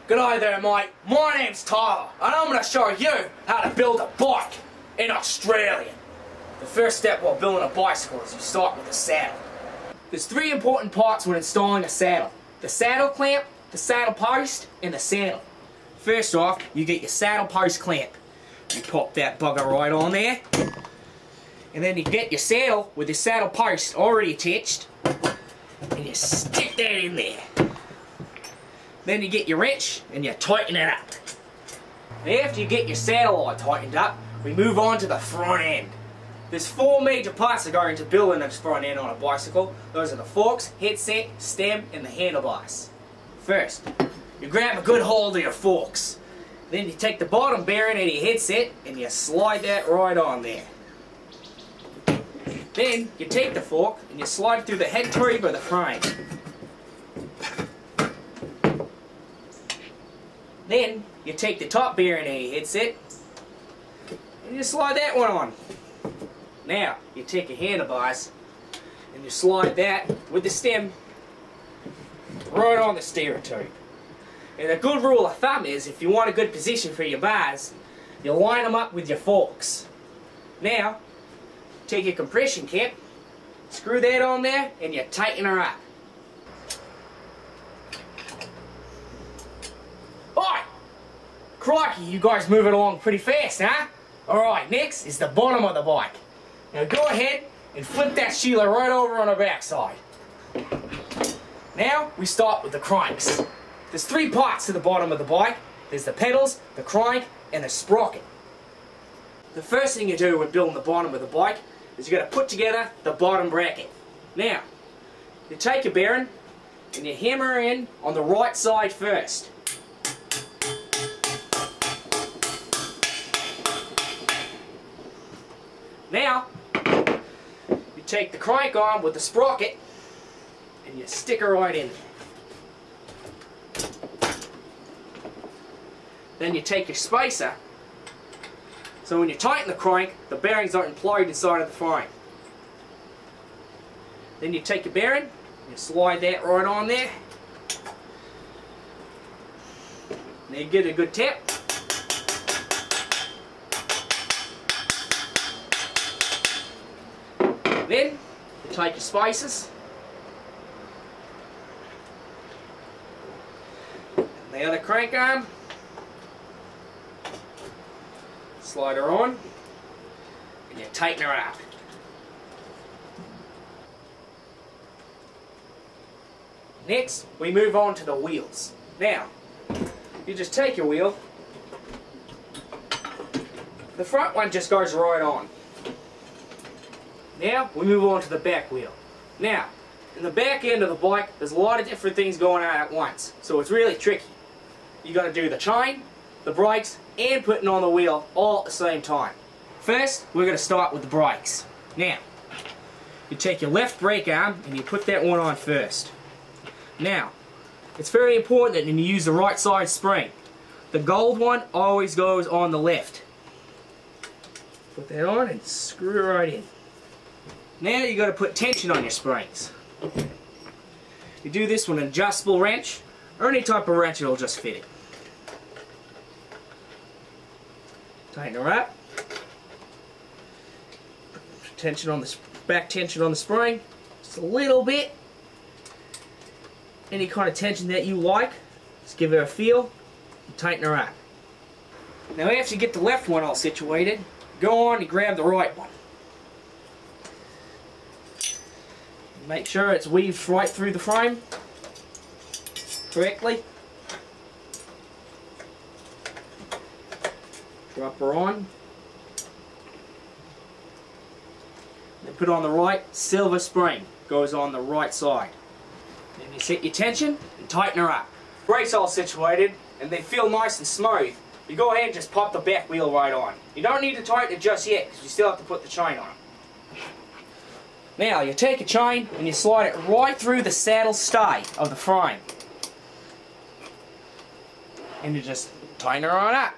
G'day there, mate. My name's Tyler, and I'm going to show you how to build a bike in Australia. The first step while building a bicycle is you start with a saddle. There's three important parts when installing a saddle: the saddle clamp, the saddle post, and the saddle. First off, you get your saddle post clamp. You pop that bugger right on there, and then you get your saddle with your saddle post already attached, and you stick that in there. Then you get your wrench and you tighten it up. After you get your saddle all tightened up, we move on to the front end. There's four major parts that go into building this front end on a bicycle. Those are the forks, headset, stem, and the handlebars. First, you grab a good hold of your forks. Then you take the bottom bearing of your headset and you slide that right on there. Then you take the fork and you slide through the head tube of the frame. Then you take the top bearing of your headset and you slide that one on. Now you take your handlebars and you slide that with the stem right on the steering tube. And a good rule of thumb is, if you want a good position for your bars, you line them up with your forks. Now take your compression cap, screw that on there, and you tighten her up. Alright, crikey, you guys moving along pretty fast, huh? Alright, next is the bottom of the bike. Now go ahead and flip that Sheila right over on the backside. Now we start with the cranks. There's three parts to the bottom of the bike. There's the pedals, the crank, and the sprocket. The first thing you do when building the bottom of the bike is you got to put together the bottom bracket. Now, you take your bearing and you hammer in on the right side first. Now, you take the crank arm with the sprocket and you stick her right in. Then you take your spacer, so when you tighten the crank, the bearings aren't imploded inside of the frame. Then you take your bearing, and you slide that right on there. Then you get a good tap. Then you take your spacers, and the other crank arm, slide her on, and you tighten her up. Next, we move on to the wheels. Now, you just take your wheel. The front one just goes right on. Now, we move on to the back wheel. Now, in the back end of the bike, there's a lot of different things going on at once, so it's really tricky. You got to do the chain, the brakes, and putting on the wheel all at the same time. First, we're going to start with the brakes. Now, you take your left brake arm and you put that one on first. Now, it's very important that you use the right side spring. The gold one always goes on the left. Put that on and screw it right in. Now you got to put tension on your springs. You do this with an adjustable wrench or any type of wrench that'll just fit it. Tighten her up. Tension on the back tension on the spring, just a little bit. Any kind of tension that you like, just give her a feel and tighten her up. Now after you get the left one all situated, go on and grab the right one. Make sure it's weaved right through the frame correctly. Drop her on. Then put on the right silver spring. Goes on the right side. Then you set your tension and tighten her up. Brakes all situated and they feel nice and smooth. You go ahead and just pop the back wheel right on. You don't need to tighten it just yet because you still have to put the chain on. Now you take a chain and you slide it right through the saddle stay of the frame. And you just tighten her on up.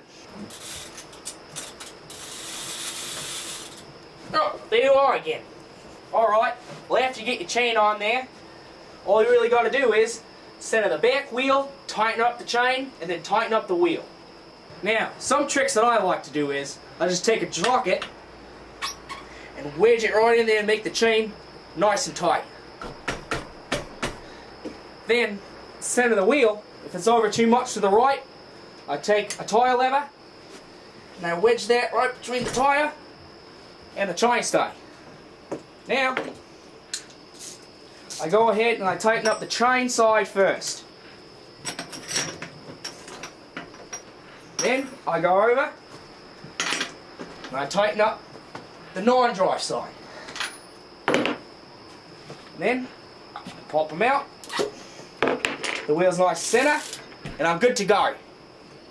Oh, there you are again. Alright, well after you get your chain on there, all you really got to do is center the back wheel, tighten up the chain, and then tighten up the wheel. Now, some tricks that I like to do is, I just take a jocket and wedge it right in there and make the chain nice and tight. Then, center the wheel. If it's over too much to the right, I take a tyre lever and I wedge that right between the tyre and the chain stay. Now, I go ahead and I tighten up the chain side first. Then I go over and I tighten up the non-drive side. Then I pop them out. The wheel's nice center, and I'm good to go.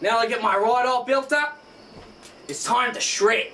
Now I get my ride all built up, it's time to shred.